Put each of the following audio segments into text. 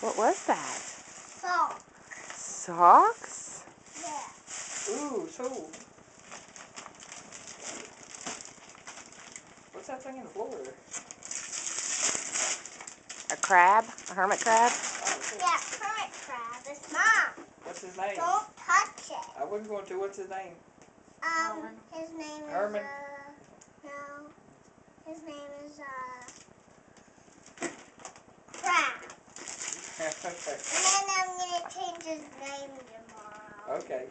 What was that? Socks. Socks? Yeah. Ooh, so. What's that thing in the floor? A crab? A hermit crab? Oh, cool. Yeah, hermit crab. It's mom. What's his name? Don't touch it. I wasn't going to. What's his name? His name Herman. is, no. His name is, Crab. Okay. And then I'm going to change his name tomorrow. Okay.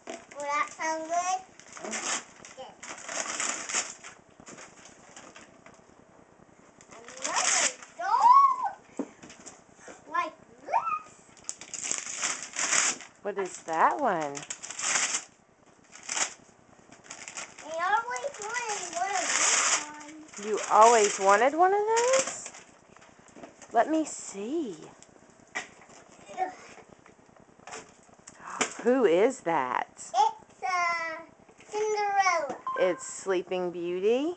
Will that sound good? Huh? Good. Another doll? Like this? What is that one? I always wanted one of these ones. You always wanted one of those? Let me see. Who is that? It's, Cinderella. It's Sleeping Beauty.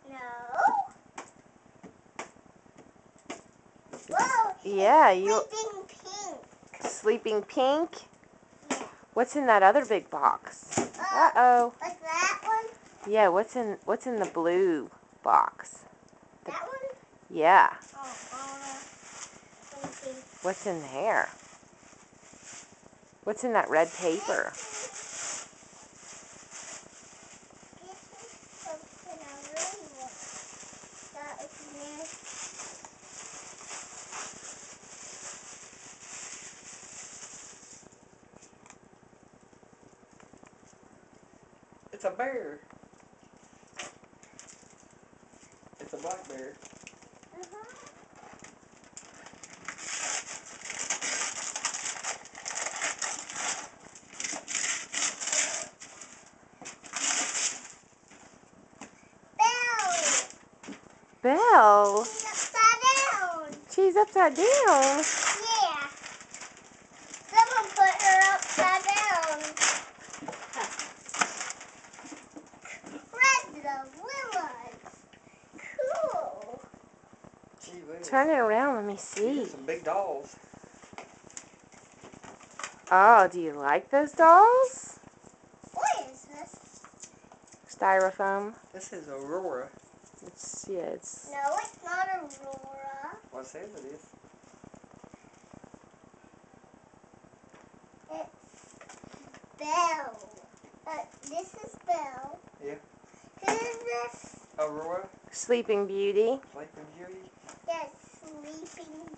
No. Whoa. Yeah, Sleeping Pink. Sleeping Pink? Yeah. What's in that other big box? Uh-oh. Like that one? Yeah, what's in the blue box? That one? Yeah. Oh, let me see. What's in there? What's in that red paper? This is something I really want. That is nice. It's a bear. It's a black bear. Belle. Belle? She's upside down. She's upside down. Yeah. Someone put her upside down. Red the willows. Cool. Gee whiz. Turn it around, let me These see. are some big dolls. Oh, do you like those dolls? What is this? Styrofoam. This is Aurora. It's No, it's not Aurora. Well, it says it is. It's Belle. This is Belle. Yeah. Who is this? Aurora. Sleeping Beauty. Sleeping Beauty. Yes, Sleeping